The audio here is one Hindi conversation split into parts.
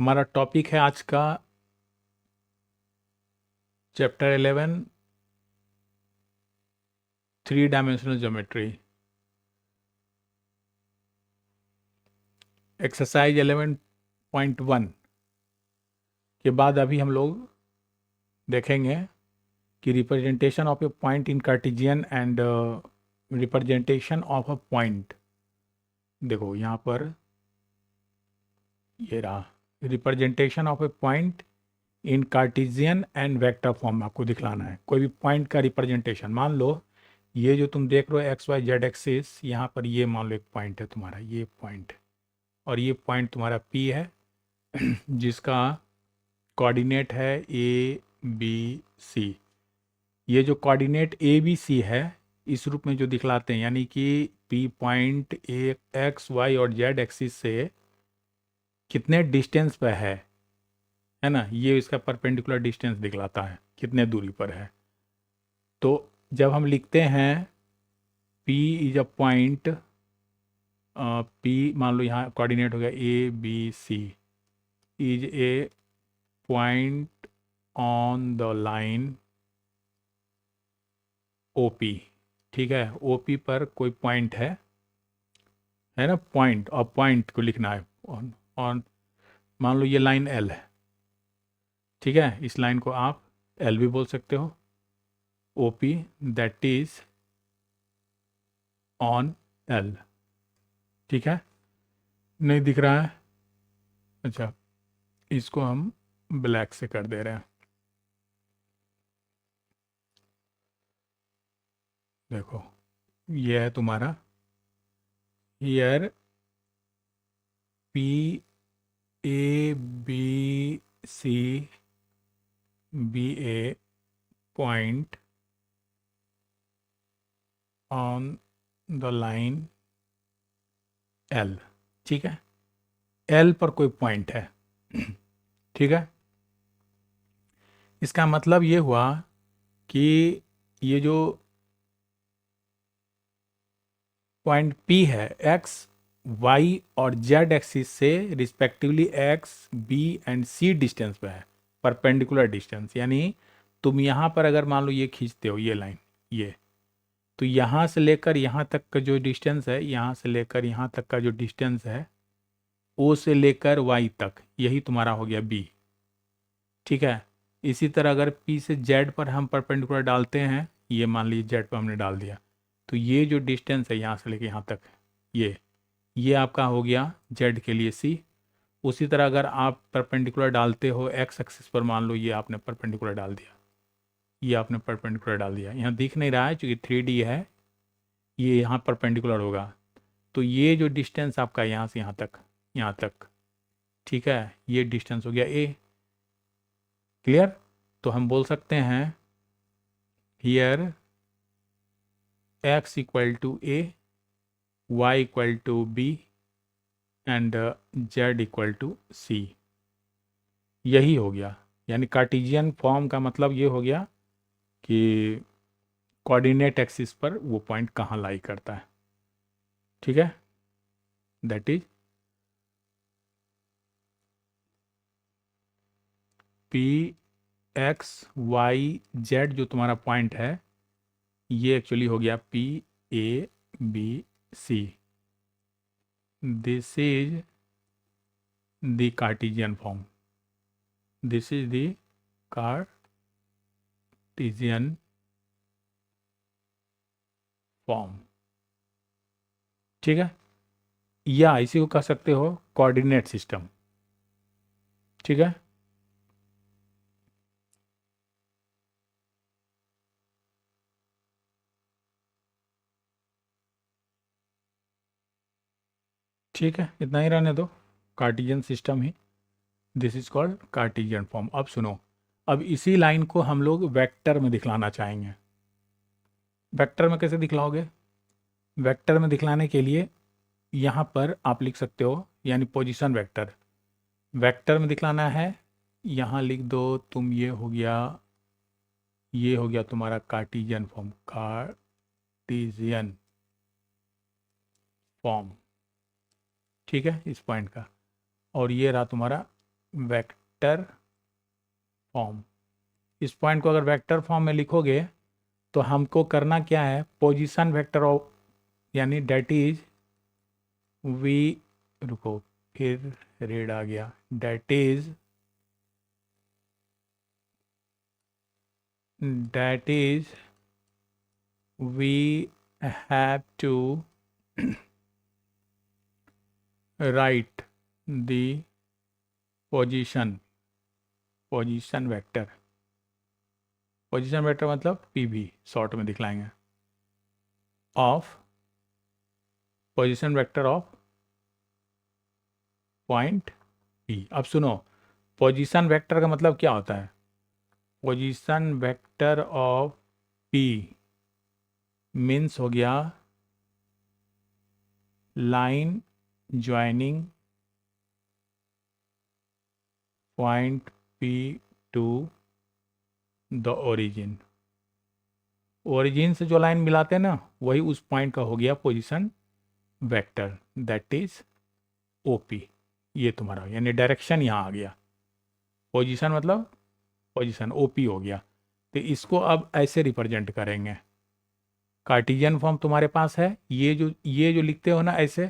हमारा टॉपिक है आज का chapter 11 three dimensional geometry. Exercise 11.1 के बाद अभी हम लोग देखेंगे कि representation of A point in Cartesian and representation of a point. देखो यहाँ पर ये रहा representation of A point in Cartesian and vector form. आपको दिखलाना है कोई भी पॉइंट का रिप्रेजेंटेशन। मान लो ये जो तुम देख रहे हो एक्स वाई जेड एक्सिस, यहाँ पर ये मान लो एक पॉइंट है तुम्हारा, ये पॉइंट, और ये पॉइंट तुम्हारा P है जिसका कोऑर्डिनेट है ए बी सी। ये जो कोऑर्डिनेट ए बी सी है इस रूप में जो दिखलाते हैं, यानी कि P point A x y और जेड एक्सिस से कितने डिस्टेंस पे है ना, ये इसका परपेंडिकुलर डिस्टेंस दिखलाता है कितने दूरी पर है। तो जब हम लिखते हैं P is a point, P मान लो यहाँ कोऑर्डिनेट हो गया A B C, is a point on the line OP। ठीक है, OP पर कोई पॉइंट है ना, पॉइंट, और पॉइंट को लिखना है ऑन मान लो ये लाइन L है। ठीक है, इस लाइन को आप L भी बोल सकते हो, OP that is on L। ठीक है, नहीं दिख रहा है? अच्छा, इसको हम ब्लैक से कर दे रहे हैं। देखो ये है तुम्हारा here P A B C be a point on the line L। ठीक है, L पर कोई पॉइंट है। ठीक है, इसका मतलब ये हुआ कि ये जो पॉइंट P है X Y और Z एक्सिस से respectively X B and C distance पे है, परपेंडिकुलर डिस्टेंस। यानी तुम यहाँ पर अगर मान लो ये खींचते हो ये लाइन, ये तो यहाँ से लेकर यहाँ तक का जो डिस्टेंस है, यहाँ से लेकर यहाँ तक का जो डिस्टेंस है, O से लेकर Y तक, यही तुम्हारा हो गया B। ठीक है, इसी तरह अगर P से Z पर हम परपेंडिकुलर डालते हैं, ये मान लीजिए Z पर हमने डाल दिया, तो ये जो डिस्टेंस है यहाँ से लेकर यहाँ तक, ये आपका हो गया Z के लिए C। उसी तरह अगर आप परपेंडिकुलर डालते हो X एक्सिस पर, मान लो ये आपने परपेंडिकुलर डाल दिया, ये आपने परपेंडिकुलर डाल दिया, यहाँ दिख नहीं रहा है क्योंकि 3D है, ये यहाँ परपेंडिकुलर होगा, तो ये जो डिस्टेंस आपका यहाँ से यहाँ तक, ठीक है, ये डिस्टेंस हो गया A। क्लियर? तो हम बोल सकते हैं here x equal to A, y equal to B and z equal to C। यही हो गया, यानी कार्टेशियन फॉर्म का मतलब ये हो गया कि कोऑर्डिनेट एक्सिस पर वो पॉइंट कहाँ लाई करता है। ठीक है, that is P X Y Z जो तुम्हारा पॉइंट है, ये एक्चुअली हो गया P A B C। This is the Cartesian form, this is the Cartesian form. ठीक है, या इसी को कह सकते हो कोऑर्डिनेट सिस्टम। ठीक है, ठीक है, इतना ही रहने दो, Cartesian system he, this is called Cartesian form. अब सुनो, अब इसी लाइन को हम लोग वेक्टर में दिखलाना चाहेंगे। वेक्टर में कैसे दिखलाओगे? वेक्टर में दिखलाने के लिए यहाँ पर आप लिख सकते हो, यानी पोजीशन वेक्टर। वेक्टर में दिखलाना है, यहाँ लिख दो तुम, ये हो गया तुम्हारा कार्टेशियन फॉर्म, कार्टेशियन फॉर्म। ठीक है, इस पॉइंट का, और ये रहा तुम्हारा वेक्टर फॉर्म। इस पॉइंट को अगर वेक्टर फॉर्म में लिखोगे तो हमको करना क्या है, पोजीशन वेक्टर ऑफ, यानी डेट इज वी, रुको फिर रेड आ गया, that is we have to write the position vector मतलब पीवी शॉर्ट में दिखलाएंगे, of position vector of point P. अब सुनो, पोजीशन वेक्टर का मतलब क्या होता है, position vector of P means हो गया line joining point P to the origin. Origin से जो लाइन मिलाते हैं ना, वही उस पॉइंट का हो गया position vector, that is OP. ये तुम्हारा यानी डायरेक्शन यहाँ आ गया, पोजीशन मतलब पोजीशन ओपी हो गया। तो इसको अब ऐसे रिप्रेजेंट करेंगे, कार्टिजियन फॉर्म तुम्हारे पास है, ये जो लिखते हो ना ऐसे,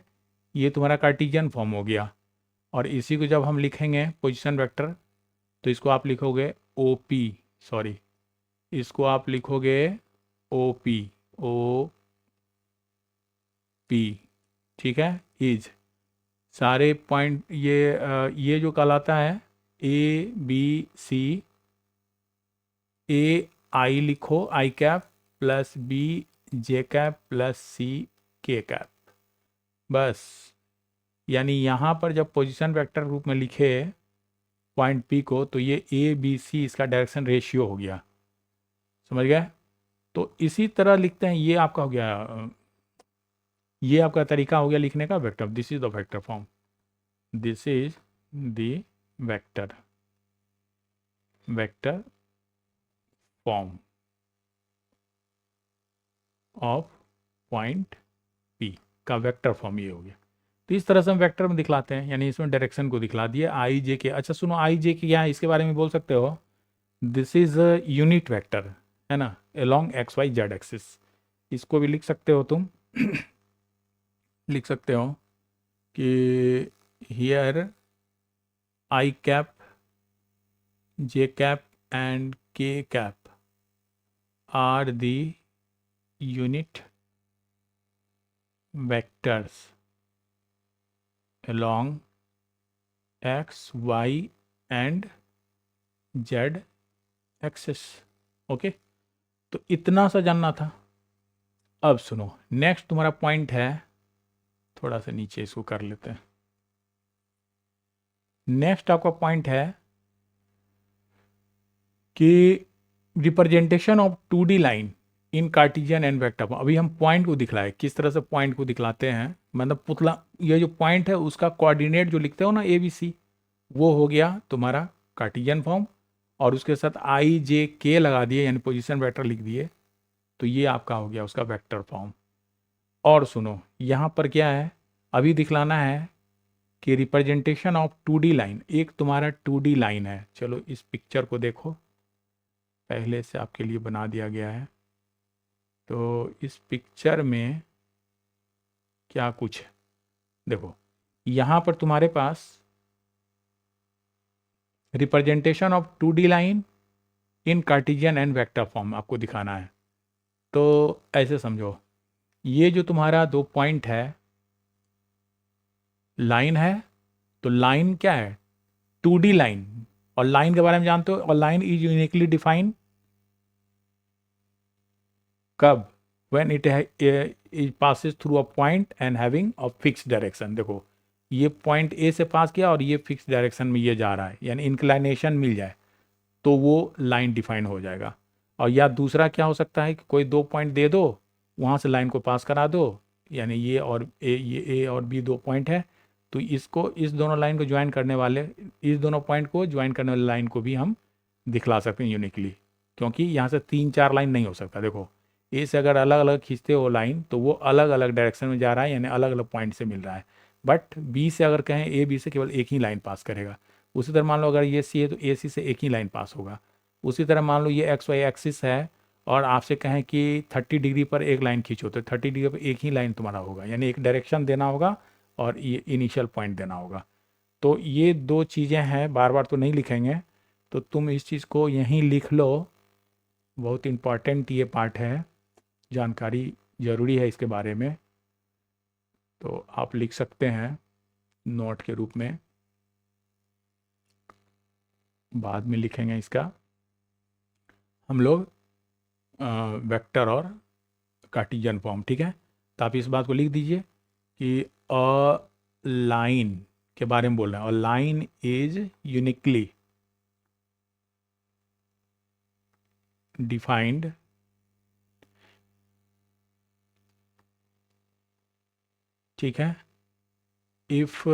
ये तुम्हारा कार्टिजियन फॉर्म हो गया। और इसी को जब हम लिखेंगे पोजीशन वेक्टर, तो इसको आप लिखोगे ओ पी, सॉरी इसको आप लिखोगे ओ पी, ठीक है। इज सारे पॉइंट ये जो कहलाता है ए बी सी, ए आई लिखो i cap plus b j cap plus c k cap, बस। यानी यहाँ पर जब पोजीशन वेक्टर रूप में लिखे पॉइंट पी को, तो ये ए बी सी इसका डायरेक्शन रेशियो हो गया, समझ गए। तो इसी तरह लिखते हैं, ये आपका हो गया, ये आपका तरीका हो गया लिखने का vector. This is the vector form, this is the vector form of point P का वेक्टर फॉर्म ये हो गया। तो इस तरह से हम वेक्टर में दिखलाते हैं, यानी इसमें डायरेक्शन को दिखला दिए आई जे के। अच्छा सुनो, आई जे के क्या है इसके बारे में बोल सकते हो, this is a unit vector, है ना, along x y z axis. इसको भी लिख सकते हो तुम लिख सकते हो कि here i cap j cap and k cap are the unit vectors along x, y and z axis। Okay, तो इतना सा जानना था। अब सुनो, नेक्स्ट तुम्हारा पॉइंट है, थोड़ा सा नीचे इसको कर लेते हैं। नेक्स्ट आपका पॉइंट है कि representation of 2D line in Cartesian and vector form. अभी हम पॉइंट को दिखलाए, किस तरह से पॉइंट को दिखलाते हैं, मतलब पुतला, ये जो पॉइंट है उसका कोऑर्डिनेट जो लिखते हो ना ए बी सी, वो हो गया तुम्हारा कार्टिजियन फॉर्म, और उसके साथ आई जे के लगा दिए यानी पोजीशन वेक्टर लिख दिए, तो ये आपका हो गया उसका वेक्टर फॉर्म। और सुनो, यहाँ पर क्या है, अभी दिखलाना है कि रिप्रेजेंटेशन ऑफ 2D लाइन, एक तुम्हारा 2D लाइन है। चलो इस पिक्चर को देखो, पहले से आपके लिए बना दिया गया है। तो इस पिक्चर में क्या कुछ है, देखो यहाँ पर तुम्हारे पास representation of 2D line in Cartesian and vector form आपको दिखाना है। तो ऐसे समझो, ये जो तुम्हारा दो पॉइंट है, लाइन है, तो लाइन क्या है, 2D लाइन। और लाइन के बारे में जानते हो, और लाइन इज यूनिकली डिफाइंड कब, when it passes through a point and having a fix direction. देखो ये पॉइंट ए से पास किया और ये फिक्स डायरेक्शन में ये जा रहा है, यानी इंक्लाइनेशन मिल जाए तो वो लाइन डिफाइन हो जाएगा। और या दूसरा क्या हो सकता है कि कोई दो पॉइंट दे दो, वहाँ से लाइन को पास करा दो, यानी ये और ए, ये ए और बी दो पॉइंट है, तो इसको, इस दोनों लाइन को ज्वाइन करने वाले, इस दोनों पॉइंट को ज्वाइन करने वाले लाइन को भी हम दिखला सकते हैं यूनिकली, क्योंकि यहाँ से 3-4 लाइन नहीं हो सकता। देखो ए से अगर अलग अलग खींचते हो लाइन, तो वो अलग अलग डायरेक्शन में जा रहा है, यानी अलग अलग पॉइंट से मिल रहा है। बट बी से अगर कहें, ए बी से केवल एक ही लाइन पास करेगा, उसी तरह मान लो अगर ये सी है तो ए सी से एक ही लाइन पास होगा। उसी तरह मान लो ये एक्स वाई एक्सिस है और आपसे कहें कि 30 डिग्री पर एक लाइन खींचो तो 30 डिग्री पर एक ही लाइन तुम्हारा होगा, यानी एक डायरेक्शन देना होगा और ये इनिशियल पॉइंट देना होगा। तो ये दो चीज़ें हैं, बार बार तो नहीं लिखेंगे, तो तुम इस चीज़ को यहीं लिख लो। बहुत इम्पॉर्टेंट ये पार्ट है, जानकारी ज़रूरी है इसके बारे में, तो आप लिख सकते हैं नोट के रूप में, बाद में लिखेंगे इसका हम लोग वेक्टर और कार्टेशियन फॉर्म। ठीक है, तो आप इस बात को लिख दीजिए कि अ लाइन के बारे में बोल रहे हैं, और लाइन इज यूनिकली डिफाइंड ठीक है if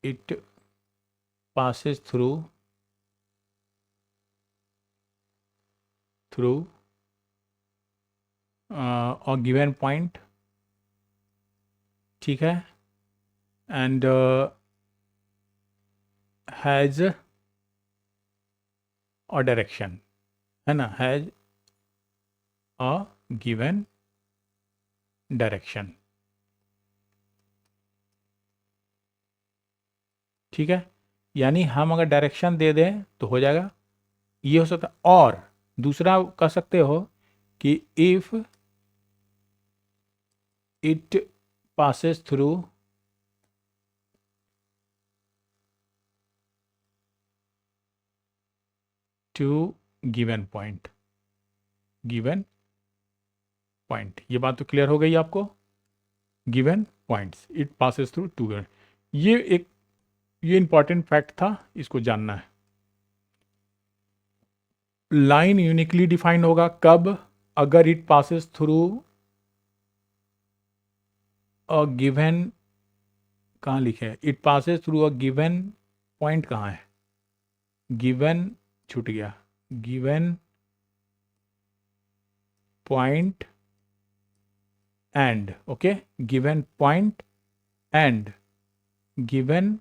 it passes through a given point, ठीक है, and has a direction, है ना, has a given direction। ठीक है, यानी हम अगर डायरेक्शन दे दें तो हो जाएगा, ये हो सकता है। और दूसरा कह सकते हो कि if it passes through two given point, ये बात तो क्लियर हो गई आपको। Given points, it passes through two given, ये इंपॉर्टेंट फैक्ट था, इसको जानना है। लाइन यूनिकली डिफाइंड होगा कब, अगर it passes through a given, कहाँ लिखे है, it passes through a given point, कहाँ है, गिवन छूट गया, given point and, okay, given point and, given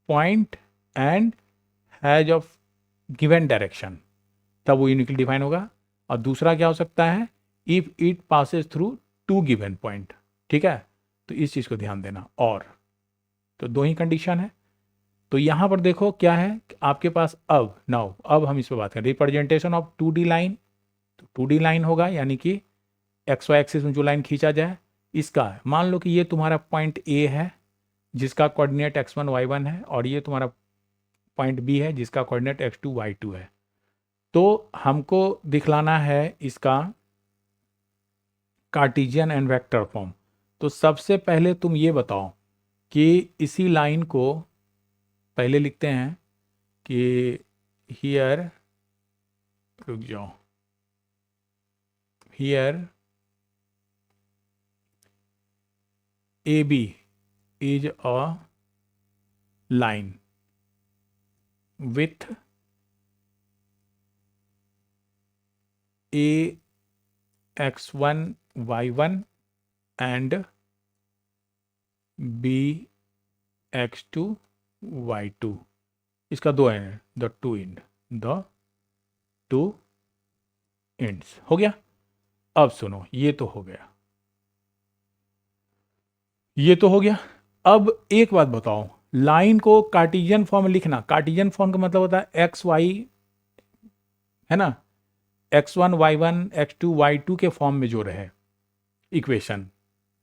point and has of given direction, तब वो यूनिकली डिफाइन होगा। और दूसरा क्या हो सकता है, if it passes through two given point. ठीक है, तो इस चीज़ को ध्यान देना। और तो दो ही कंडीशन है। तो यहाँ पर देखो क्या है आपके पास, अब हम इस पर बात करें, रिप्रेजेंटेशन ऑफ 2D लाइन। तो 2D लाइन होगा, यानी कि एक्स वाई एक्सिस में जो लाइन खींचा जाए, इसका मान लो कि ये तुम्हारा पॉइंट ए है जिसका कोऑर्डिनेट x1 y1 है, और ये तुम्हारा पॉइंट बी है जिसका कोऑर्डिनेट x2 y2 है। तो हमको दिखलाना है इसका कार्टेशियन एंड वेक्टर फॉर्म। तो सबसे पहले तुम ये बताओ कि इसी लाइन को पहले लिखते हैं कि हियर, रुक जाओ, here AB is a line with a x1 y1 and b x2 y2, इसका दो एंड, द टू एंड्स हो गया। अब सुनो, ये तो हो गया, ये तो हो गया। अब एक बात बताओ, लाइन को कार्टेशियन फॉर्म में लिखना, कार्टेशियन फॉर्म का मतलब होता है एक्स वाई, है ना, x1 y1 x2 y2 के फॉर्म में जो रहे इक्वेशन।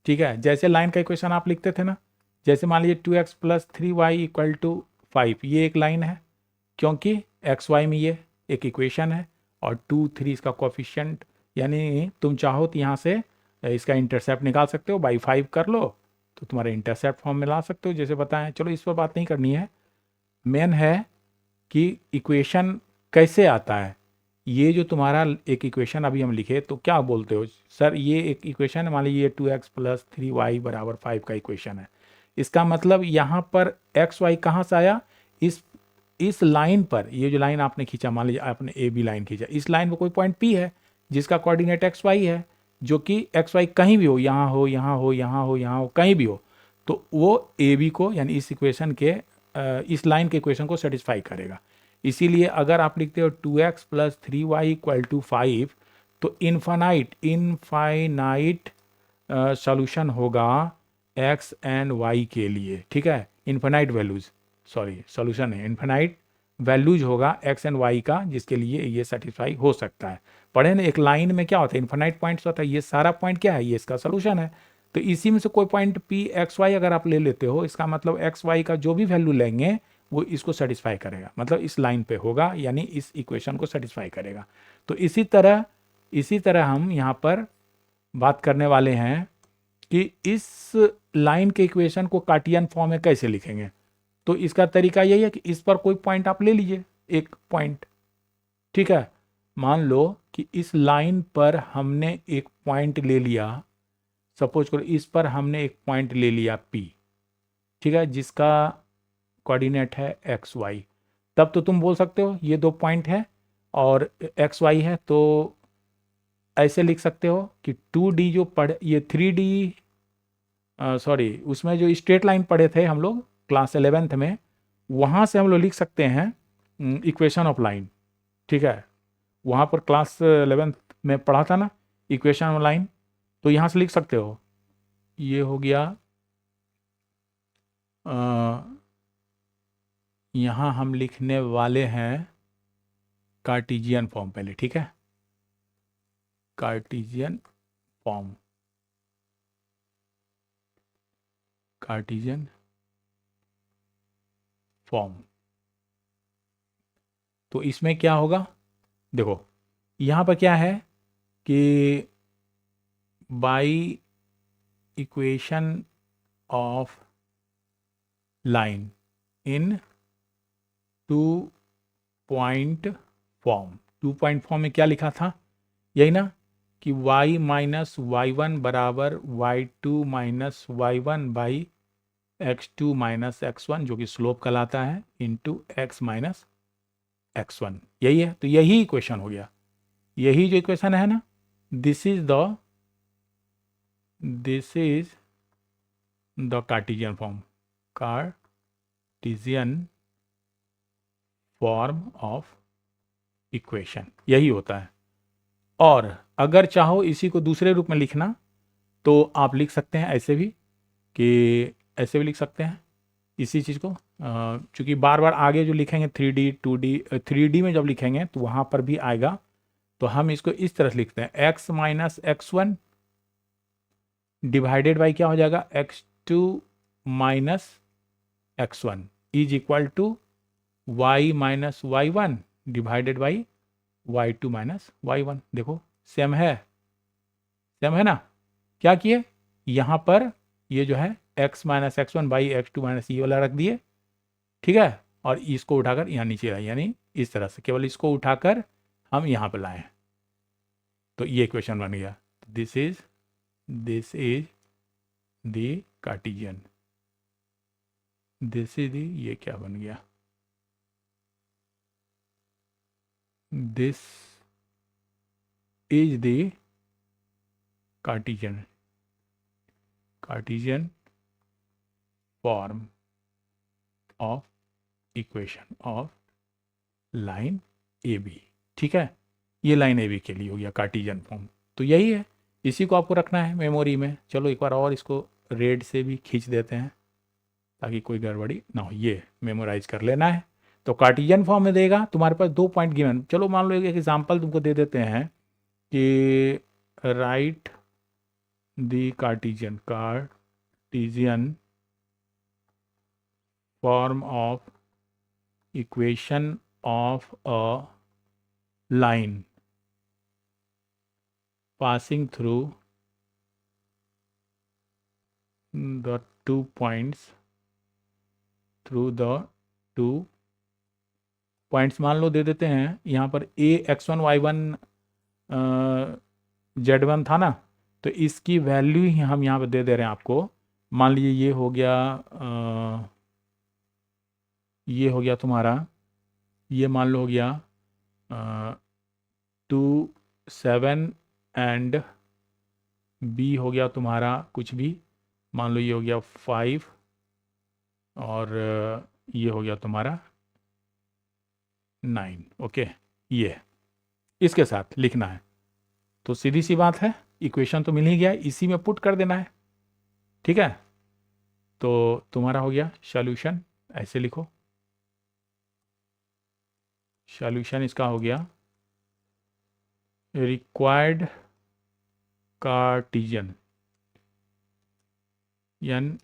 ठीक है, जैसे लाइन का इक्वेशन आप लिखते थे ना, जैसे मान लीजिए 2x + 3y = 5, ये एक लाइन है क्योंकि एक्स वाई में ये एक इक्वेशन है, और 2 3 इसका कोफिशिएंट, यानी तुम चाहो तो यहाँ से इसका इंटरसेप्ट निकाल सकते हो, बाई 5 कर लो तो तुम्हारे इंटरसेप्ट फॉर्म में ला सकते हो जैसे बताएं। चलो इस पर बात नहीं करनी है, मेन है कि इक्वेशन कैसे आता है। ये जो तुम्हारा एक इक्वेशन अभी हम लिखे, तो क्या बोलते हो सर, ये एक इक्वेशन है, मान लीजिए 2x + 3y = 5 का इक्वेशन है। इसका मतलब यहाँ पर एक्स वाई कहाँ से आया, इस लाइन पर, ये जो लाइन आपने खींचा, मान लीजिए आपने ए बी लाइन खींचा, इस लाइन पर कोई पॉइंट पी है जिसका कोऑर्डिनेट एक्स वाई है, जो कि एक्स वाई कहीं भी हो, यहाँ हो, यहाँ हो, यहाँ हो, यहाँ हो, कहीं भी हो, तो वो ए बी को यानी इस इक्वेशन के इस लाइन के इक्वेशन को सेटिस्फाई करेगा। इसीलिए अगर आप लिखते हो 2x plus 3y equal to 5, तो इनफाइनाइट सॉल्यूशन होगा x एंड y के लिए, ठीक है। इनफाइनाइट वैल्यूज, सॉरी सॉल्यूशन है, इनफाइनाइट वैल्यूज होगा x एंड y का, जिसके लिए ये सेटिस्फाई हो सकता है। पढ़े ना, एक लाइन में क्या होता है, इनफाइनाइट पॉइंट्स होता है, ये सारा पॉइंट क्या है, ये इसका सोल्यूशन है। तो इसी में से कोई पॉइंट p x y अगर आप ले लेते हो, इसका मतलब x y का जो भी वैल्यू लेंगे वो इसको सेटिस्फाई करेगा, मतलब इस लाइन पे होगा, यानी इस इक्वेशन को सेटिस्फाई करेगा। तो इसी तरह हम यहाँ पर बात करने वाले हैं कि इस लाइन के इक्वेशन को कार्टियन फॉर्म में कैसे लिखेंगे। तो इसका तरीका यही है कि इस पर कोई पॉइंट आप ले लीजिए, एक पॉइंट, ठीक है। मान लो कि इस लाइन पर हमने एक पॉइंट ले लिया, सपोज करो इस पर हमने एक पॉइंट ले लिया P, ठीक है, जिसका कोऑर्डिनेट है एक्स वाई। तब तो तुम बोल सकते हो ये दो पॉइंट है और एक्स वाई है, तो ऐसे लिख सकते हो कि 2D जो पढ़े, ये 3D, सॉरी उसमें जो स्ट्रेट लाइन पढ़े थे हम लोग क्लास 11th में, वहाँ से हम लोग लिख सकते हैं इक्वेशन ऑफ लाइन, ठीक है। वहाँ पर क्लास 11th में पढ़ा था ना इक्वेशन ऑफ लाइन, तो यहाँ से लिख सकते हो, ये हो गया, यहाँ हम लिखने वाले हैं कार्टिजियन फॉर्म पहले, ठीक है, कार्टिजियन फॉर्म, कार्टिजियन फॉर्म। तो इसमें क्या होगा, देखो यहाँ पर क्या है कि by equation of line in 2 point form, 2 point form में क्या लिखा था, यही ना कि y माइनस वाई वन बराबर y2 minus y one by x2 minus x1, जो कि स्लोप कहलाता है, इंटू x माइनस x1, यही है। तो यही इक्वेशन हो गया, यही जो इक्वेशन है ना, this is the cartesian form, Cartesian form of equation, यही होता है। और अगर चाहो इसी को दूसरे रूप में लिखना, तो आप लिख सकते हैं ऐसे भी, कि ऐसे भी लिख सकते हैं इसी चीज़ को, चूँकि बार बार आगे जो लिखेंगे 3D 2D 3D में जब लिखेंगे तो वहाँ पर भी आएगा, तो हम इसको इस तरह से लिखते हैं, x minus x1 divided by क्या हो जाएगा, x2 minus x1 is equal to y minus y one divided by y2 minus y one. देखो सेम है, सेम है ना। क्या किए, यहाँ पर ये जो है x minus x1 by x2 minus ये वाला रख दिए, ठीक है, और इसको उठाकर यहाँ नीचे लाए, यानी इस तरह से केवल इसको उठाकर हम यहाँ पर लाए, तो ये इक्वेशन बन गया। This is the cartesian, this is the, ये क्या बन गया, this is the cartesian form of equation of line A B, ठीक है। ये लाइन ए बी के लिए हो गया कार्टिजियन फॉर्म। तो यही है, इसी को आपको रखना है मेमोरी में। चलो एक बार और इसको रेड से भी खींच देते हैं ताकि कोई गड़बड़ी ना हो, ये मेमोराइज कर लेना है। तो कार्टिजियन फॉर्म में देगा, तुम्हारे पास 2 पॉइंट गिवन, चलो मान लो एक एग्जांपल तुमको दे देते हैं कि right the cartesian form of equation of a line passing through the 2 points, मान लो दे देते हैं यहाँ पर a x1 y1 z1 था ना, तो इसकी वैल्यू ही हम यहाँ पर दे दे रहे हैं आपको। मान लीजिए ये हो गया तुम्हारा, ये मान लो हो गया 2 7 एंड b हो गया तुम्हारा कुछ भी मान लो ये हो गया 5 और ये हो गया तुम्हारा 9। ओके, ये इसके साथ लिखना है। तो सीधी सी बात है, इक्वेशन तो मिल ही गया, इसी में पुट कर देना है। ठीक है, तो तुम्हारा हो गया सॉल्यूशन। ऐसे लिखो, सॉल्यूशन इसका हो गया रिक्वायर्ड कार्टेशियन यानी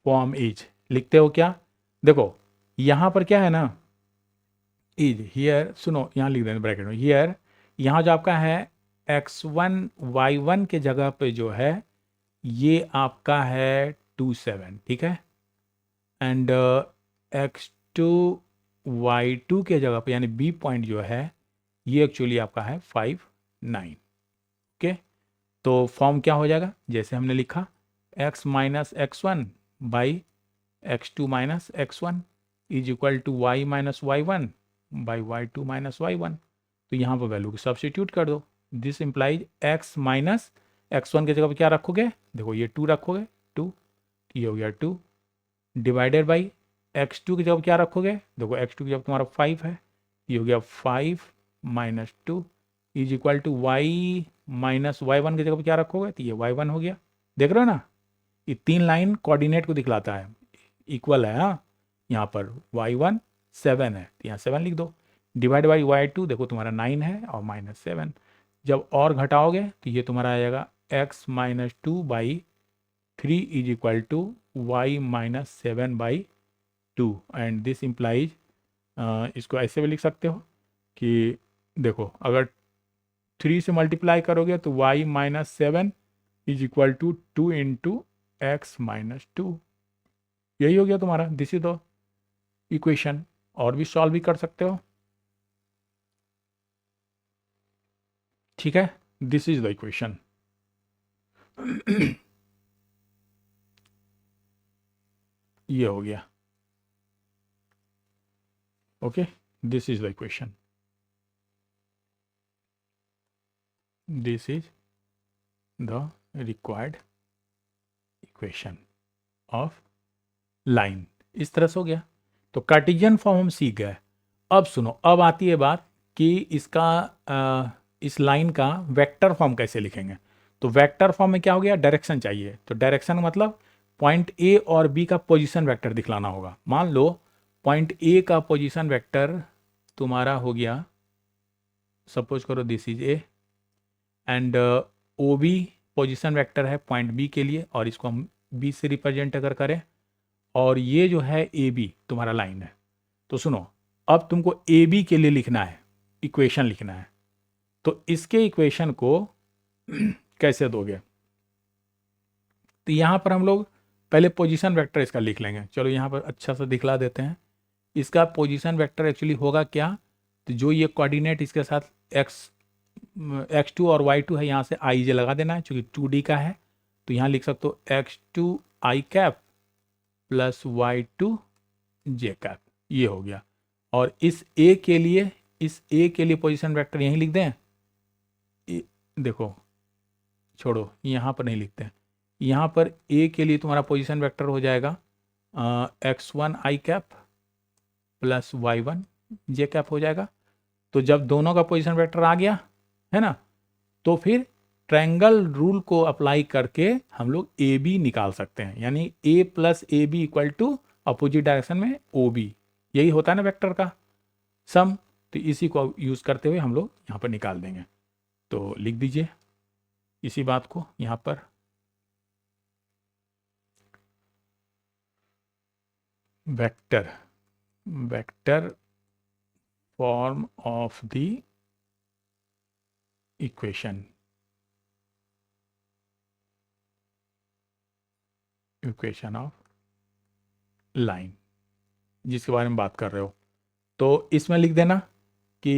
फॉर्म इज। लिखते हो क्या? देखो यहाँ पर क्या है ना, इज हियर, सुनो यहाँ लिख देना ब्रैकेट में हियर। यहाँ जो आपका है x1 y1 के जगह पे जो है ये आपका है 27, ठीक है। एंड x2 y2 के जगह पे यानी बी पॉइंट जो है ये एक्चुअली आपका है 5 9। ओके, तो फॉर्म क्या हो जाएगा जैसे हमने लिखा x minus x one by x2 minus x one is equal to y minus y one by y2 minus y one. तो यहाँ पर वैल्यू को सब्सटीट्यूट कर दो। This implies x minus x one के जगह पर क्या रखोगे, देखो ये 2 रखोगे, 2, ये हो गया 2 डिवाइडेड बाई x2 की जगह क्या रखोगे, देखो x2 की जगह तुम्हारा 5 है, ये हो गया 5 minus 2 is equal to y minus y one की जगह क्या रखोगे, तो ये y1 हो गया। देख रहे हो ना, ये 3 लाइन कोऑर्डिनेट को दिखलाता है, इक्वल है। हाँ, यहाँ पर y1 7 है तो यहाँ 7 लिख दो, डिवाइड बाई y2 देखो तुम्हारा 9 है और माइनस 7। जब और घटाओगे तो ये तुम्हारा आ जाएगा x minus 2 by 3 is equal to y minus 7 by 2। And this implies, इसको ऐसे भी लिख सकते हो कि देखो अगर 3 से मल्टीप्लाई करोगे तो y minus 7 is equal to 2 into x minus 2। यही हो गया तुम्हारा, दिस इज द इक्वेशन। और भी सॉल्व भी कर सकते हो, ठीक है। This is the equation. ये हो गया। Okay, this is the equation, this is the required equation of line. इस तरह से हो गया। तो कार्टेशियन फॉर्म हम सीख गए। अब सुनो, अब आती है बात कि इसका इस लाइन का वेक्टर फॉर्म कैसे लिखेंगे। तो वेक्टर फॉर्म में क्या हो गया, डायरेक्शन चाहिए। तो डायरेक्शन मतलब पॉइंट ए और बी का पोजीशन वेक्टर दिखलाना होगा। मान लो पॉइंट ए का पोजीशन वेक्टर तुम्हारा हो गया, सपोज करो this is A, and O B position vector है पॉइंट बी के लिए, और इसको हम बी से रिप्रेजेंट अगर करें, और ये जो है ए बी तुम्हारा लाइन है। तो सुनो, अब तुमको ए बी के लिए लिखना है, इक्वेशन लिखना है। तो इसके इक्वेशन को कैसे दोगे, तो यहाँ पर हम लोग पहले पोजीशन वेक्टर इसका लिख लेंगे। चलो यहाँ पर अच्छा सा दिखला देते हैं। इसका पोजीशन वेक्टर एक्चुअली होगा क्या, तो जो ये कोऑर्डिनेट इसके साथ x2 और y2 है, यहाँ से आई जे लगा देना है, चूंकि 2D का है। तो यहाँ लिख सकते हो x2 i cap plus y2 J cap, ये हो गया। और इस a के लिए पोजीशन वेक्टर यहीं लिख दें। देखो छोड़ो, यहाँ पर नहीं लिखते हैं, यहाँ पर a के लिए तुम्हारा पोजीशन वेक्टर हो जाएगा x1 i cap plus y1 j cap हो जाएगा। तो जब दोनों का पोजीशन वेक्टर आ गया है ना, तो फिर ट्रायंगल रूल को अप्लाई करके हम लोग ए बी निकाल सकते हैं, यानी a plus A B equal to opposite direction में ओ बी, यही होता है ना वेक्टर का सम। तो इसी को यूज करते हुए हम लोग यहाँ पर निकाल देंगे। तो लिख दीजिए इसी बात को यहाँ पर, vector form of the equation of line जिसके बारे में बात कर रहे हो। तो इसमें लिख देना कि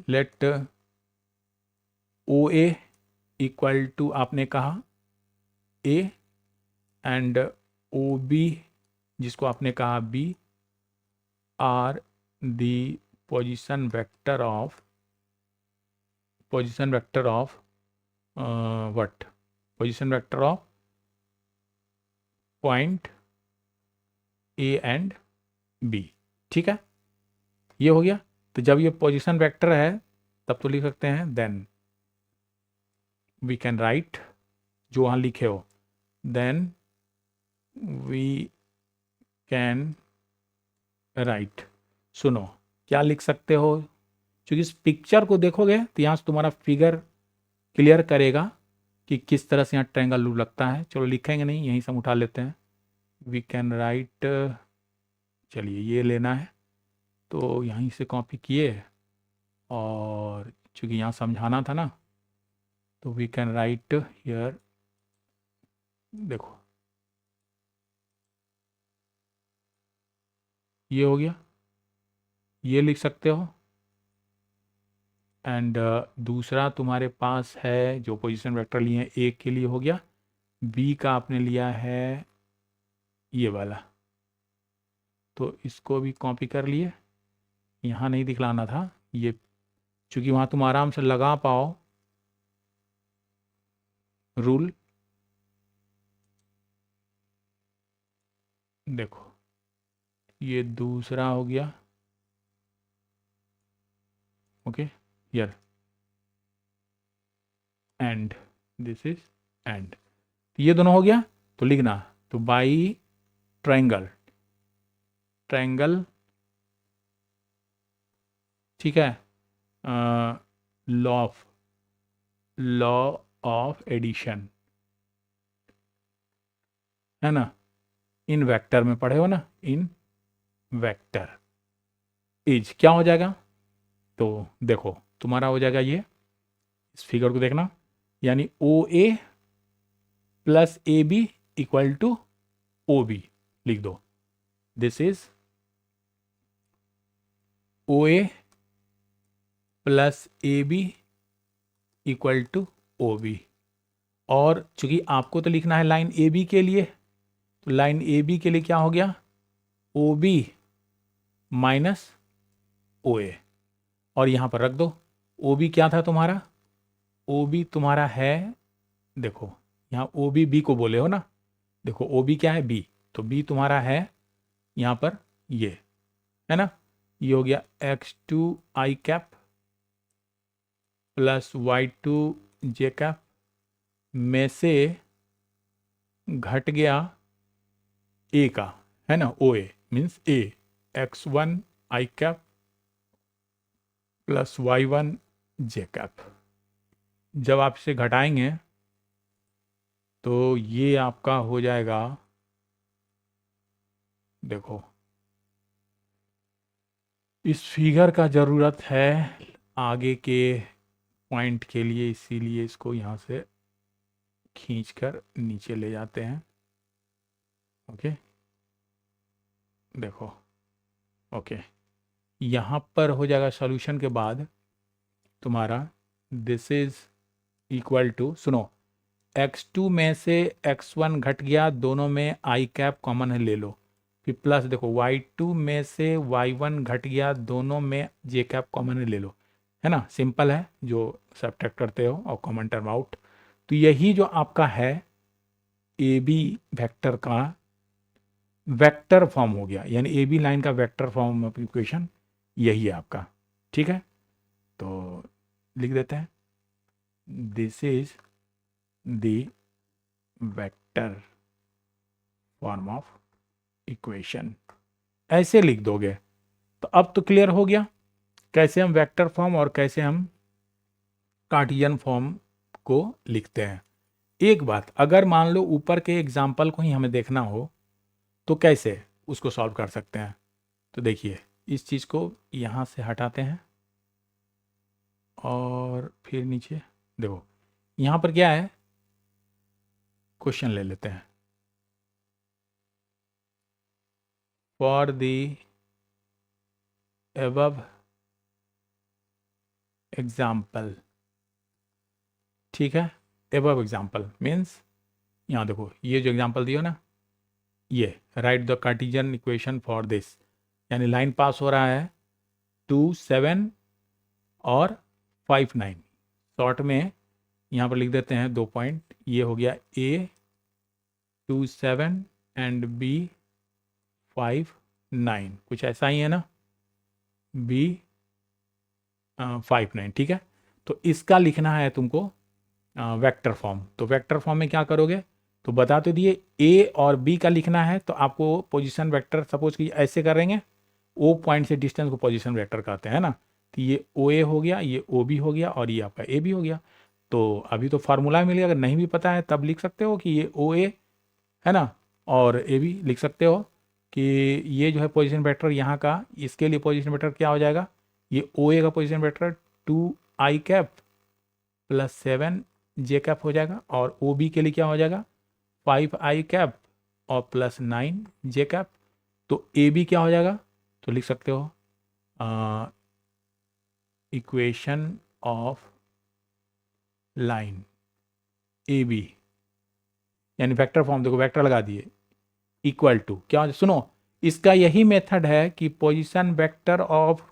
let O A equal to आपने कहा ए, एंड ओ बी जिसको आपने कहा B, are the position vector of what, position vector of point A and B. ठीक है, ये हो गया। तो जब ये पोजीशन वेक्टर है तब तो लिख सकते हैं देन वी कैन राइट, जो वहाँ लिखे हो, देन वी कैन राइट। सुनो क्या लिख सकते हो, क्योंकि इस पिक्चर को देखोगे तो यहाँ से तुम्हारा फिगर क्लियर करेगा कि किस तरह से यहाँ ट्रायंगल लूप लगता है। चलो लिखेंगे नहीं, यहीं से हम उठा लेते हैं। वी कैन राइट, चलिए ये लेना है तो यहीं से कॉपी किए, और चूंकि यहाँ समझाना था ना तो वी कैन राइट हियर, देखो ये हो गया, ये लिख सकते हो। एंड दूसरा तुम्हारे पास है जो पोजीशन वेक्टर लिए हैं, ए के लिए हो गया, बी का आपने लिया है ये वाला, तो इसको भी कॉपी कर लिए, यहाँ नहीं दिखलाना था ये, क्योंकि वहाँ तुम आराम से लगा पाओ रूल। देखो ये दूसरा हो गया, okay here, and this is and, ये दोनों हो गया। तो लिखना, तो बाई ट्रायंगल, ट्रायंगल, ठीक है, लॉ ऑफ एडिशन है ना, इन वेक्टर में पढ़े हो ना, इन वेक्टर इज क्या हो जाएगा, तो देखो तुम्हारा हो जाएगा ये, इस फिगर को देखना, यानी O A plus A B equal to O B, लिख दो, this is O A plus A B equal to O B. और चूंकि आपको तो लिखना है लाइन ए बी के लिए, तो लाइन ए बी के लिए क्या हो गया, ओ बी माइनस ओ ए, और यहाँ पर रख दो। ओ बी क्या था तुम्हारा, ओ बी तुम्हारा है, देखो यहाँ ओ बी को बोले हो ना, देखो ओ बी क्या है, बी, तो बी तुम्हारा है यहाँ पर ये, है ना, ये हो गया x two i cap plus y two j cap में से घट गया ए का, है ना, O A means A, x one i cap plus y one j cap. जब आप इसे घटाएंगे तो ये आपका हो जाएगा, देखो इस फिगर का ज़रूरत है आगे के पॉइंट के लिए, इसीलिए इसको यहाँ से खींचकर नीचे ले जाते हैं, ओके, देखो, ओके, यहाँ पर हो जाएगा सॉल्यूशन के बाद तुम्हारा दिस इज इक्वल टू, सुनो x2 में से x1 घट गया, दोनों में आई कैप कॉमन है ले लो, फिर प्लस देखो y2 में से y1 घट गया, दोनों में जे कैप कॉमन है ले लो, है ना, सिंपल है, जो सब्ट्रैक्ट करते हो और कॉमन टर्म आउट। तो यही जो आपका है ए बी वेक्टर का वेक्टर फॉर्म हो गया, यानी ए बी लाइन का वेक्टर फॉर्म ऑफ इक्वेशन यही है आपका। ठीक है, तो लिख देते हैं this is the vector form of equation, ऐसे लिख दोगे तो अब तो क्लियर हो गया कैसे हम वेक्टर फॉर्म और कैसे हम कार्टिजियन फॉर्म को लिखते हैं। एक बात, अगर मान लो ऊपर के एग्जाम्पल को ही हमें देखना हो तो कैसे उसको सॉल्व कर सकते हैं, तो देखिए इस चीज़ को यहाँ से हटाते हैं और फिर नीचे देखो यहाँ पर क्या है, क्वेश्चन ले लेते हैं, फॉर द एबव एग्जाम्पल, ठीक है, एबव एग्जाम्पल मीन्स यहाँ देखो ये जो एग्जाम्पल दियो ना, ये right the Cartesian equation for this, यानी लाइन पास हो रहा है 2 7 और 5 9, शॉर्ट में यहाँ पर लिख देते हैं 2 पॉइंट, ये हो गया A 27 एंड B 59, कुछ ऐसा ही है ना, B 59, ठीक है। तो इसका लिखना है तुमको वेक्टर फॉर्म। तो वेक्टर फॉर्म में क्या करोगे, तो बता तो दिए A और B का लिखना है, तो आपको पोजीशन वेक्टर सपोज कि ऐसे करेंगे, O पॉइंट से डिस्टेंस को पोजीशन वेक्टर कहते हैं ना। तो ये OA हो गया, ये OB हो गया और ये आपका AB हो गया। तो अभी तो फार्मूला मिल गया, अगर नहीं भी पता है तब लिख सकते हो कि ये OA है ना, और AB लिख सकते हो कि ये जो है पोजीशन वेक्टर यहाँ का, इसके लिए पोजीशन वेक्टर क्या हो जाएगा, ये OA का position vector 2i cap plus 7j cap हो जाएगा, और OB के लिए क्या हो जाएगा 5i कैप और प्लस 9j कैप। तो AB क्या हो जाएगा, तो लिख सकते हो इक्वेशन ऑफ लाइन AB, यानी वेक्टर फॉर्म, देखो वेक्टर लगा दिए, इक्वल टू क्या, सुनो इसका यही मेथड है कि पोजीशन वेक्टर ऑफ,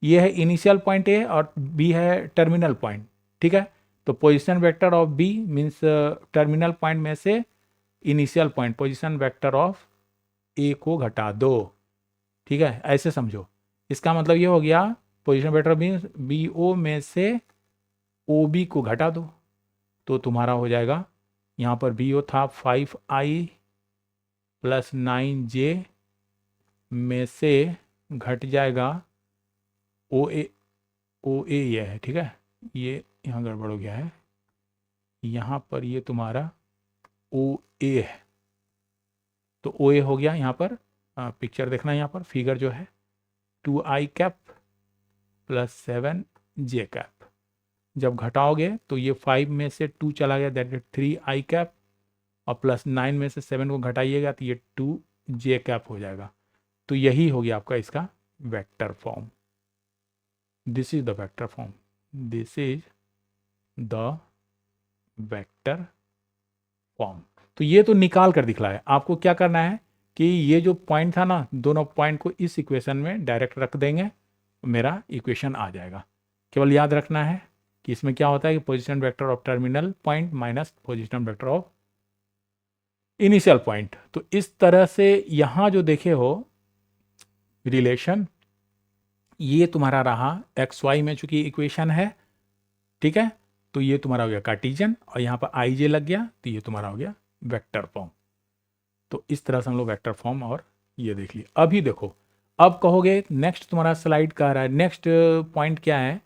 ये है इनिशियल पॉइंट A और B है टर्मिनल पॉइंट, ठीक है। तो position vector of B means terminal point में से initial point, position vector of A को घटा दो, ठीक है, ऐसे समझो। इसका मतलब ये हो गया पोजीशन वेक्टर मीन्स BO में से OB को घटा दो, तो तुम्हारा हो जाएगा यहाँ पर BO था 5i प्लस 9j में से घट जाएगा OA ये है, ठीक है, ये यहाँ गड़बड़ हो गया है, यहाँ पर ये तुम्हारा OA है, तो OA हो गया यहाँ पर, पिक्चर देखना यहाँ पर फिगर जो है 2i cap plus 7j cap, जब घटाओगे तो ये 5 में से 2 चला गया, दैट इज 3i कैप, और प्लस 9 में से 7 को घटाइएगा तो ये 2j कैप हो जाएगा। तो यही हो गया आपका इसका vector form. This is the vector form, this is the vector form. तो ये तो निकाल कर दिखलाया, आपको क्या करना है कि ये जो पॉइंट था ना, दोनों पॉइंट को इस इक्वेशन में डायरेक्ट रख देंगे, मेरा इक्वेशन आ जाएगा। केवल याद रखना है कि इसमें क्या होता है कि position vector of terminal point minus position vector of initial point. तो इस तरह से यहाँ जो देखे हो रिलेशन, ये तुम्हारा रहा XY में चूंकि इक्वेशन है, ठीक है, तो ये तुम्हारा हो गया कार्टेशियन, और यहाँ पर IJ लग गया तो ये तुम्हारा हो गया वेक्टर फॉर्म। तो इस तरह से हम लोग वेक्टर फॉर्म और ये देख लिए। अभी देखो, अब कहोगे नेक्स्ट तुम्हारा स्लाइड का रहा है, नेक्स्ट पॉइंट क्या है,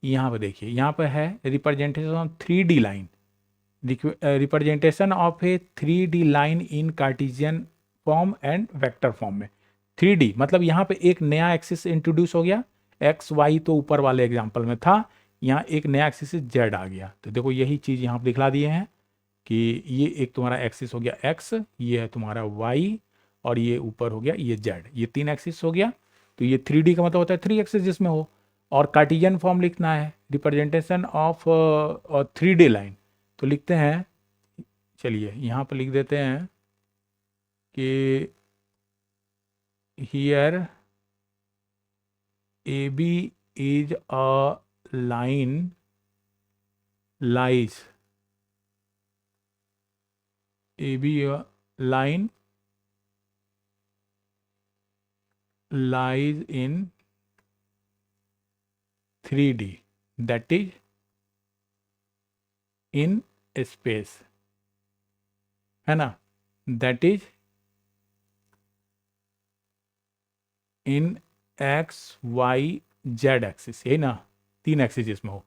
यहाँ पर देखिए, यहाँ पर है representation of 3D line, representation of A 3D line in Cartesian form and vector form में। 3D मतलब यहाँ पे एक नया एक्सिस इंट्रोड्यूस हो गया, XY तो ऊपर वाले एग्जाम्पल में था, यहाँ एक नया एक्सिस Z आ गया। तो देखो यही चीज़ यहाँ पर दिखला दिए हैं कि ये एक तुम्हारा एक्सिस हो गया X, ये है तुम्हारा Y, और ये ऊपर हो गया ये Z, ये 3 एक्सिस हो गया। तो ये 3D का मतलब होता है 3 एक्सिस जिसमें हो, और कार्टेशियन फॉर्म लिखना है, रिप्रेजेंटेशन ऑफ 3D लाइन। तो लिखते हैं, चलिए यहाँ पर लिख देते हैं कि here AB is a line lies, AB line lies in 3D, that is in space, है ना, that is in XYZ axis, यही ना, 3 एक्सिस इसमें हो।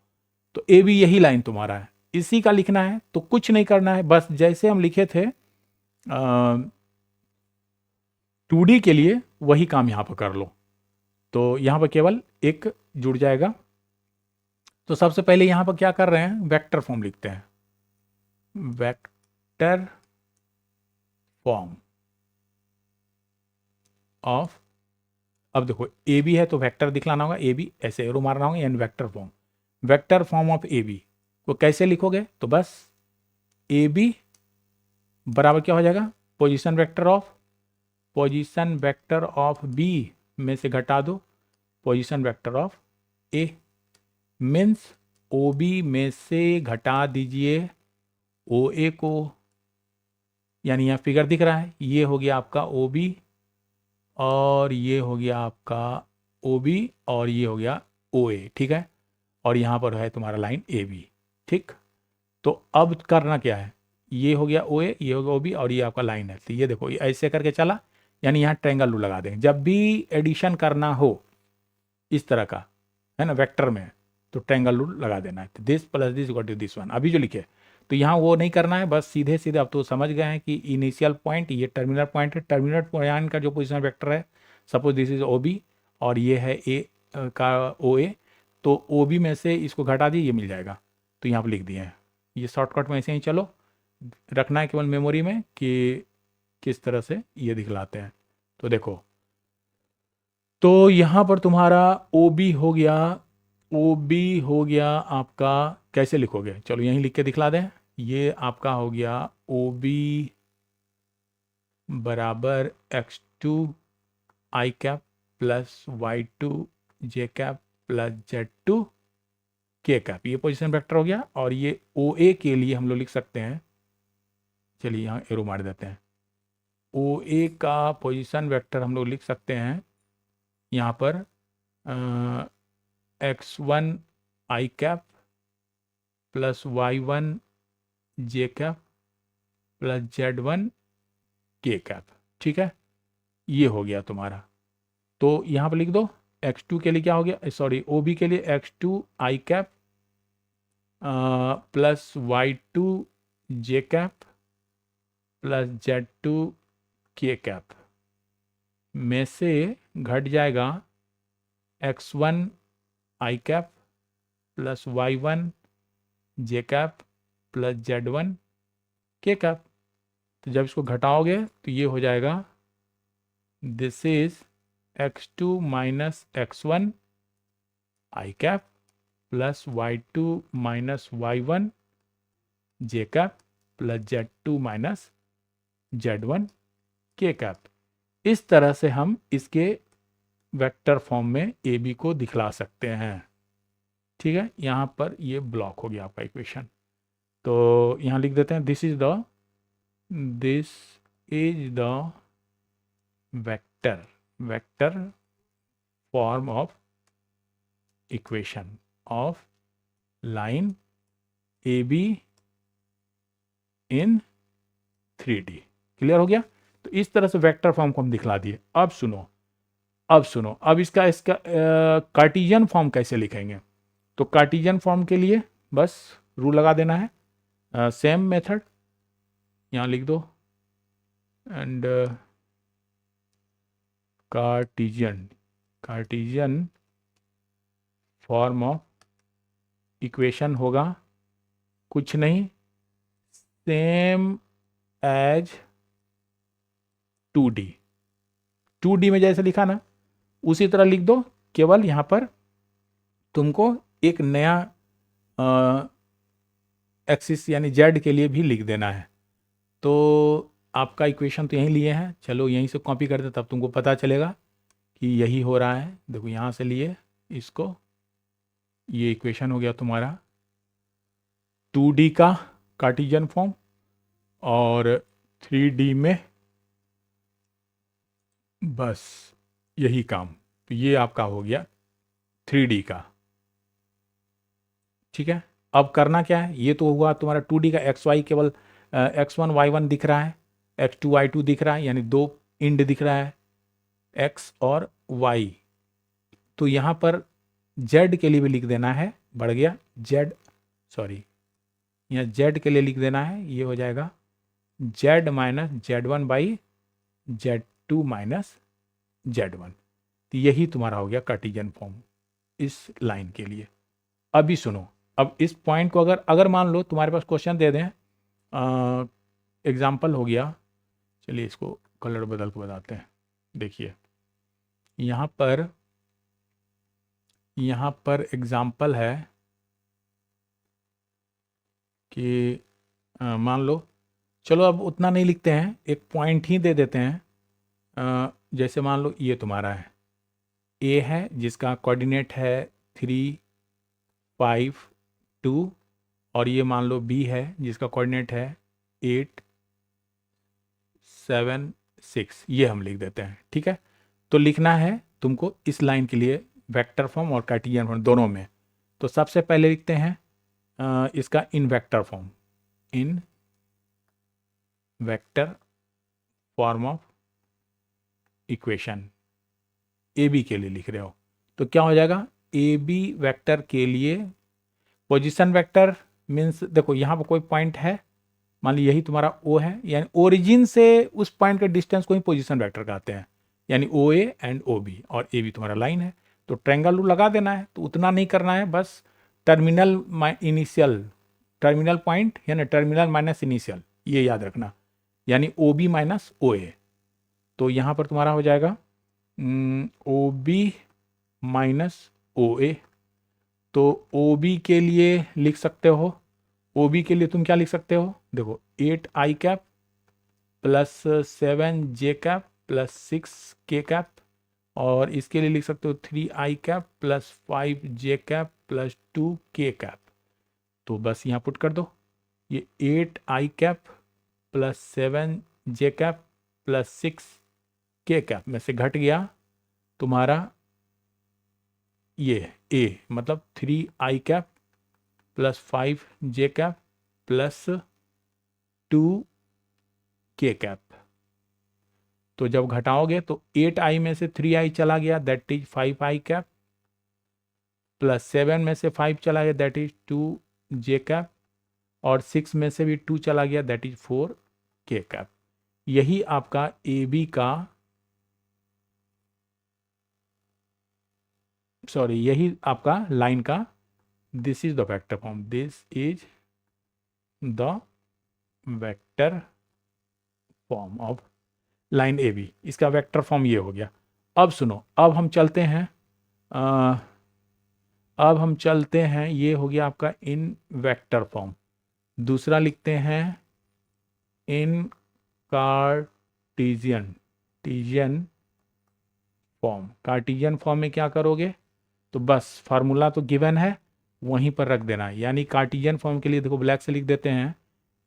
तो AB यही लाइन तुम्हारा है, इसी का लिखना है। तो कुछ नहीं करना है, बस जैसे हम लिखे थे 2D के लिए वही काम यहाँ पर कर लो। तो यहाँ पर केवल एक जुड़ जाएगा। तो सबसे पहले यहाँ पर क्या कर रहे हैं, वेक्टर फॉर्म लिखते हैं, वेक्टर फॉर्म ऑफ, अब देखो AB है तो वेक्टर दिखलाना होगा, AB ऐसे एरो मारना होगा, यानी vector form. Vector form of AB को कैसे लिखोगे, तो बस AB बराबर क्या हो जाएगा, पोजीशन वेक्टर ऑफ B में से घटा दो position vector of A, means O B में से घटा दीजिए ओ ए को, यानी यहाँ फिगर दिख रहा है, ये हो गया आपका ओ बी और ये हो गया आपका ओ बी और ये हो गया ओ ए, ठीक है। और यहाँ पर है तुम्हारा लाइन ए बी, ठीक। तो अब करना क्या है, ये हो गया ओ ए, ये हो गया ओ बी और ये आपका लाइन है। तो ये देखो ये ऐसे करके चला, यानी यहाँ ट्रायंगल रूल लगा देंगे। जब भी एडिशन करना हो इस तरह का, है ना, वेक्टर में, तो ट्रायंगल रूल लगा देना है। This plus this equal to this one, अभी जो लिखे। तो यहाँ वो नहीं करना है, बस सीधे सीधे अब तो समझ गए हैं कि इनिशियल पॉइंट ये टर्मिनल पॉइंट है, टर्मिनल पॉइंट का जो पोजिशन वेक्टर है, suppose this is O B और ये है ए का ओ ए, तो ओ बी में से इसको घटा दिए, ये मिल जाएगा। तो यहाँ पर लिख दिए हैं, ये शॉर्टकट में ऐसे ही चलो, रखना है केवल मेमोरी में कि किस तरह से ये दिखलाते हैं। तो देखो, तो यहाँ पर तुम्हारा ओ बी हो गया, ओ बी हो गया आपका, कैसे लिखोगे, चलो यहीं लिख के दिखला दें। ये आपका हो गया ओ बी बराबर x two i cap plus y two j cap plus z two k cap, ये पोजीशन वेक्टर हो गया। और ये ओ ए के लिए हम लोग लिख सकते हैं, चलिए यहाँ एरो मार देते हैं। ओ ए का पोजीशन वेक्टर हम लोग लिख सकते हैं यहाँ पर x one i cap plus y one j cap plus z one k cap, ठीक है। ये हो गया तुम्हारा। तो यहाँ पर लिख दो x2 के लिए क्या हो गया, सॉरी ओ बी के लिए x2 i cap plus y two j cap plus z two k cap में से घट जाएगा x1 i cap plus y one j cap plus z one k cap. तो जब इसको घटाओगे तो ये हो जाएगा this is x2 minus x1 i cap plus y2 minus y1 j cap plus z2 minus z1 k cap. इस तरह से हम इसके वेक्टर फॉर्म में ए बी को दिखला सकते हैं, ठीक है। यहाँ पर ये ब्लॉक हो गया आपका इक्वेशन। तो यहाँ लिख देते हैं this is the vector form of equation of line A be in 3D। Clear हो गया। तो इस तरह से वेक्टर फॉर्म को हम दिखला दिए। अब सुनो, अब इसका कार्टिजियन फॉर्म कैसे लिखेंगे। तो कार्टिजियन फॉर्म के लिए बस रूल लगा देना है, सेम मेथड यहाँ लिख दो and Cartesian form of equation होगा कुछ नहीं, सेम एज 2D। 2D में जैसे लिखा ना उसी तरह लिख दो, केवल यहाँ पर तुमको एक नया एक्सिस यानी जेड के लिए भी लिख देना है। तो आपका इक्वेशन तो यहीं लिए हैं, चलो यहीं से कॉपी कर दे, तब तुमको पता चलेगा कि यही हो रहा है। देखो यहाँ से लिए इसको, ये इक्वेशन हो गया तुम्हारा 2D का कार्टिजियन फॉर्म और 3D में बस यही काम। तो ये आपका हो गया 3D का, ठीक है। अब करना क्या है, ये तो हुआ तुम्हारा 2D का, एक्स वाई केवल x1 y1 दिख रहा है, x2 y2 दिख रहा है, यानी दो इंड दिख रहा है x और y। तो यहाँ पर z के लिए भी लिख देना है, बढ़ गया z, सॉरी यहाँ z के लिए लिख देना है, ये हो जाएगा z minus z1 by z2 minus z1। तो यही तुम्हारा हो गया कार्टिजियन फॉर्म इस लाइन के लिए। अभी सुनो, अब इस पॉइंट को अगर मान लो तुम्हारे पास क्वेश्चन दे दें, एग्जाम्पल हो गया, चलिए इसको कलर बदल के बताते हैं। देखिए यहाँ पर एग्जाम्पल है कि मान लो, चलो अब उतना नहीं लिखते हैं, एक पॉइंट ही दे देते हैं। जैसे मान लो ये तुम्हारा है, ए है जिसका कोऑर्डिनेट है 3 5 2 और ये मान लो b है जिसका कोऑर्डिनेट है 8 7 6, ये हम लिख देते हैं। ठीक है, तो लिखना है तुमको इस लाइन के लिए वेक्टर फॉर्म और कार्टेशियन फॉर्म दोनों में। तो सबसे पहले लिखते हैं इसका in vector form, in vector form of equation A B के लिए लिख रहे हो तो क्या हो जाएगा, ए बी वैक्टर के लिए पोजीशन वेक्टर मीन्स देखो यहाँ पर कोई पॉइंट है, मान ली यही तुम्हारा ओ है, यानी ओरिजिन से उस पॉइंट के डिस्टेंस को ही पोजीशन वेक्टर कहते हैं, यानी O A and O B, और ए बी तुम्हारा लाइन है। तो ट्रायंगल रूल लगा देना है, तो उतना नहीं करना है, bus terminal initial, terminal point यानी टर्मिनल माइनस इनिशियल, ये याद रखना, यानी ओ बी माइनस ओ ए। तो यहाँ पर तुम्हारा हो जाएगा ओ बी माइनस ओ ए। तो ओ बी के लिए लिख सकते हो, ओ बी के लिए तुम क्या लिख सकते हो, देखो 8 आई कैप प्लस 7 जे कैप प्लस 6 के कैप, और इसके लिए लिख सकते हो 3 आई कैप प्लस 5 जे कैप प्लस 2 के कैप। तो बस यहाँ पुट कर दो, ये 8 आई कैप प्लस 7 जे कैप प्लस 6 के कैप में से घट गया तुम्हारा ये ए, मतलब 3 आई कैप प्लस 5 जे कैप प्लस 2 के कैप। तो जब घटाओगे तो 8 आई में से 3 आई चला गया, that is 5 i cap, plus 7 में से 5 चला गया, दैट इज 2 जे कैप, और 6 में से भी 2 चला गया, दैट इज 4 के कैप। यही आपका ए बी का, सॉरी यही आपका लाइन का, this is the vector form, this is the vector form of line A B, इसका वेक्टर फॉर्म ये हो गया। अब सुनो, अब हम चलते हैं ये हो गया आपका इन वेक्टर फॉर्म। दूसरा लिखते हैं इन कार्टेशियन फॉर्म। कार्टेशियन फॉर्म में क्या करोगे, तो बस फार्मूला तो गिवन है वहीं पर रख देना, यानी कार्टेशियन फॉर्म के लिए देखो ब्लैक से लिख देते हैं,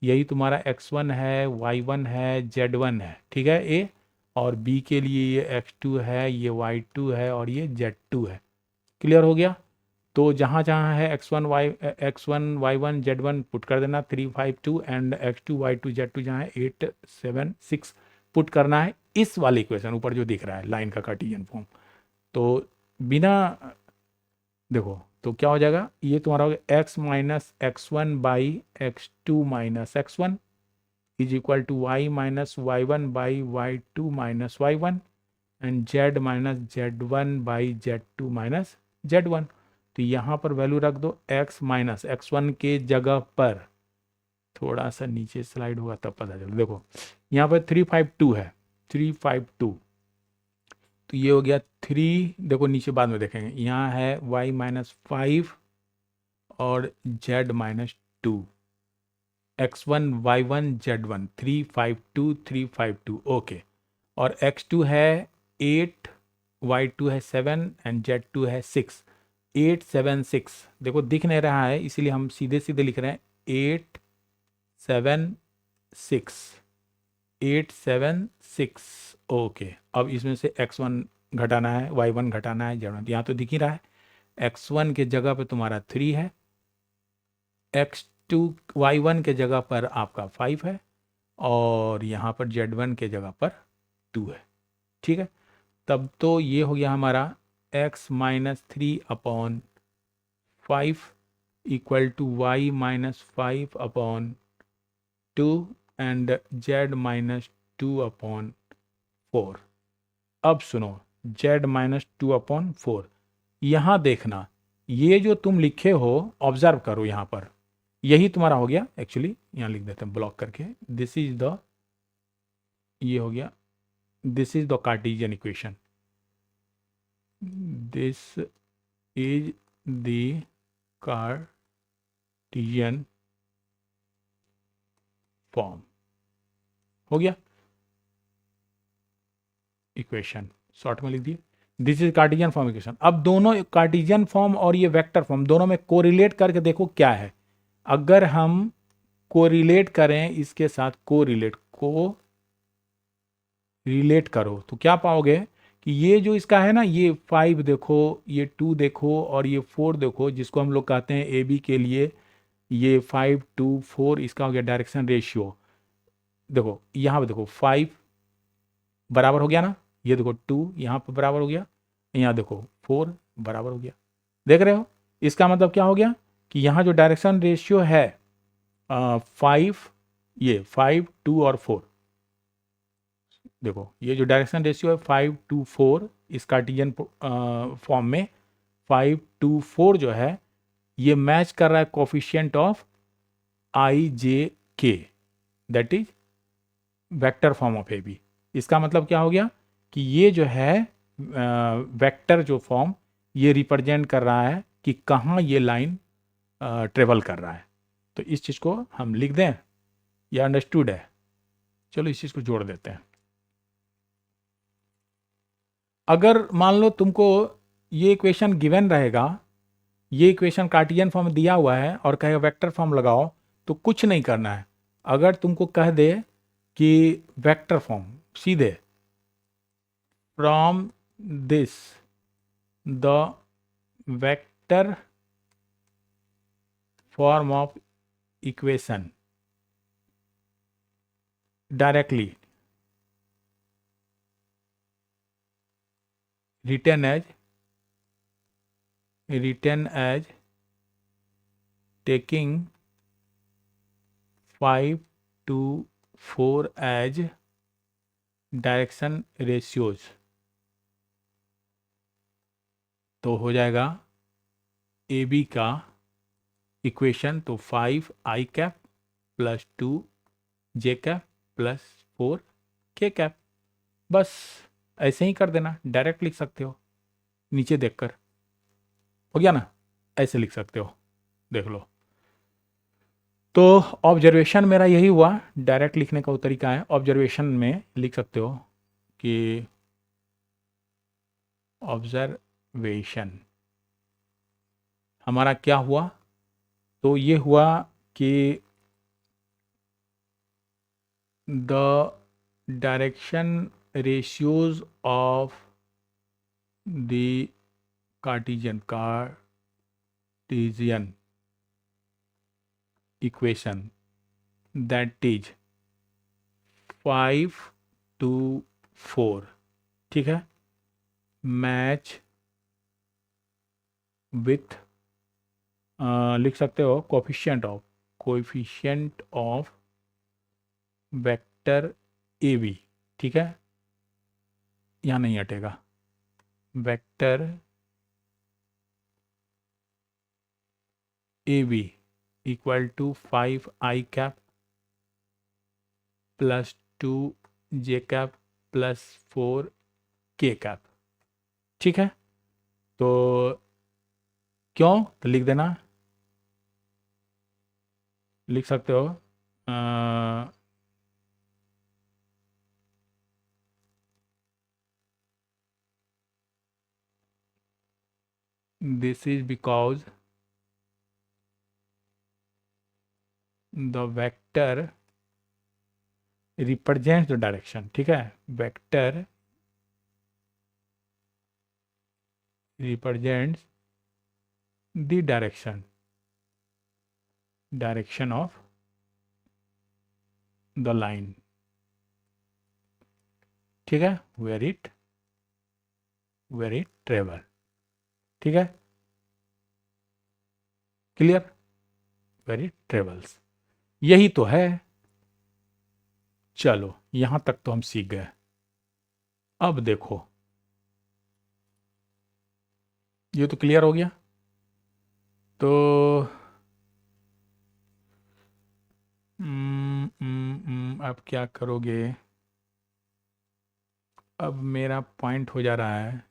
यही तुम्हारा x1 है, y1 है, z1 है, ठीक है ए, और b के लिए ये x2 है, ये y2 है और ये z2 है। क्लियर हो गया। तो जहाँ जहाँ है x1 y1 z1 पुट कर देना, 3 5 2 एंड x2 y2 z2 जहाँ है 8 7 6 पुट करना है इस वाले इक्वेशन ऊपर जो दिख रहा है लाइन का कार्टेशियन फॉर्म। तो बिना देखो तो क्या हो जाएगा, ये तुम्हारा हो गया x minus x1 by x2 minus x1 is equal to y minus y1 by y2 minus y1 and z minus z1 by z2 minus z1। तो यहाँ पर वैल्यू रख दो x माइनस x1 के जगह पर, थोड़ा सा नीचे स्लाइड होगा तब पता चलो, देखो यहाँ पर 352 है, 352, तो ये हो गया 3, देखो नीचे बाद में देखेंगे, यहाँ है y माइनस 5 और z minus 2, x1 y1 z1 352 352 okay, और x2 है 8 y2 है 7 एंड z2 है 6, 8 7 6, देखो दिख नहीं रहा है इसीलिए हम सीधे सीधे लिख रहे हैं 8 7 6 8 7 6 ओके। अब इसमें से x1 घटाना है, y1 घटाना है, z1, यहाँ तो दिख ही रहा है, x1 के जगह पे तुम्हारा 3 है, x2 y1 के जगह पर आपका 5 है, और यहाँ पर z1 के जगह पर 2 है। ठीक है, तब तो ये हो गया हमारा x minus 3 upon 5 equal to y minus 5 upon 2 and z minus 2 upon 4। अब सुनो, z माइनस 2 अपॉन 4, यहाँ देखना ये जो तुम लिखे हो ऑब्जर्व करो, यहाँ पर यही तुम्हारा हो गया, एक्चुअली यहाँ लिख देते हैं ब्लॉक करके, दिस इज द, ये हो गया this is the Cartesian equation, this is the Cartesian form, हो गया इक्वेशन, शॉर्ट में लिख दिए। This is Cartesian form equation. अब दोनों कार्टेशियन फॉर्म और ये वेक्टर फॉर्म दोनों में कोरिलेट करके देखो क्या है। अगर हम कोरिलेट करें इसके साथ, को रिलेट करो तो क्या पाओगे कि ये जो इसका है ना, ये 5 देखो, ये 2 देखो और ये 4 देखो, जिसको हम लोग कहते हैं ए बी के लिए ये 5 2 4 इसका हो गया डायरेक्शन रेशियो। देखो यहाँ पे देखो 5 बराबर हो गया ना, ये देखो 2 यहाँ पे बराबर हो गया, यहाँ देखो 4 बराबर हो गया। देख रहे हो, इसका मतलब क्या हो गया कि यहाँ जो डायरेक्शन रेशियो है 5, ये 5 2 और 4, देखो ये जो डायरेक्शन रेशियो है 5 2 4 इस कार्टेशियन फॉर्म में 5 2 4 जो है ये मैच कर रहा है coefficient of i j k, that is vector form of A B. इसका मतलब क्या हो गया कि ये जो है वेक्टर जो फॉर्म ये रिप्रेजेंट कर रहा है कि कहाँ ये लाइन ट्रेवल कर रहा है। तो इस चीज़ को हम लिख दें, या अंडरस्टूड है? चलो इस चीज़ को जोड़ देते हैं। अगर मान लो तुमको ये इक्वेशन गिवन रहेगा, ये इक्वेशन कार्टेशियन फॉर्म दिया हुआ है और कहेगा वेक्टर फॉर्म लगाओ, तो कुछ नहीं करना है। अगर तुमको कह दे कि वेक्टर फॉर्म सीधे from this the vector form of equation directly written as taking 5 to 4 as direction ratios, तो हो जाएगा ए बी का इक्वेशन तो 5 i cap plus 2 j cap plus 4 k cap. बस ऐसे ही कर देना, डायरेक्ट लिख सकते हो, नीचे देखकर हो गया ना, ऐसे लिख सकते हो, देख लो। तो ऑब्जर्वेशन मेरा यही हुआ, डायरेक्ट लिखने का वो तरीका है। ऑब्जर्वेशन में लिख सकते हो कि ऑब्जर्वेशन हमारा क्या हुआ, तो ये हुआ कि the direction ratios of the Cartesian equation, that is 5 to 4, ठीक है, मैच विथ लिख सकते हो coefficient of vector A B, ठीक है, यहाँ नहीं हटेगा, vector A B equal to 5 i cap plus 2 j cap plus 4 k cap, ठीक है। तो क्यों, तो लिख देना, लिख सकते हो this is because the vector represents the direction, ठीक है, vector represents the direction of the line, ठीक है, where it travel, ठीक है, क्लियर, where it travels, यही तो है। चलो यहां तक तो हम सीख गए। अब देखो ये तो क्लियर हो गया, तो अब क्या करोगे, अब मेरा पॉइंट हो जा रहा है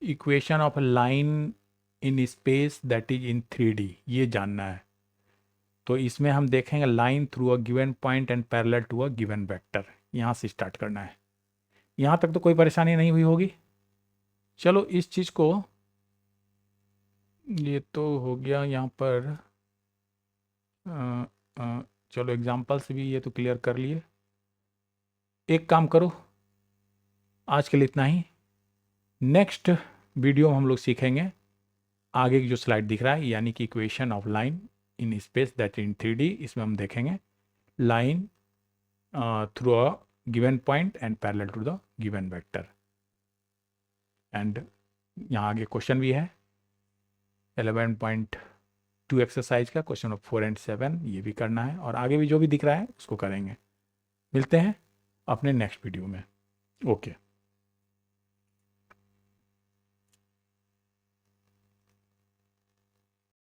equation of a line in space that is in 3D, ये जानना है। तो इसमें हम देखेंगे line through a given point and parallel to a given vector, यहाँ से स्टार्ट करना है। यहाँ तक तो कोई परेशानी नहीं हुई होगी। चलो इस चीज़ को, ये तो हो गया यहाँ पर। अ, चलो एग्जाम्पल से भी ये तो क्लियर कर लिए। एक काम करो, आज के लिए इतना ही। नेक्स्ट वीडियो में हम लोग सीखेंगे आगे की जो स्लाइड दिख रहा है, यानी कि equation of line in space that in 3D। इसमें हम देखेंगे line through a given point and parallel to the given vector. And यहाँ आगे क्वेश्चन भी है 11.2 एक्सरसाइज का, क्वेश्चन ऑफ 4 एंड 7 ये भी करना है, और आगे भी जो भी दिख रहा है उसको करेंगे। मिलते हैं अपने नेक्स्ट वीडियो में। ओके।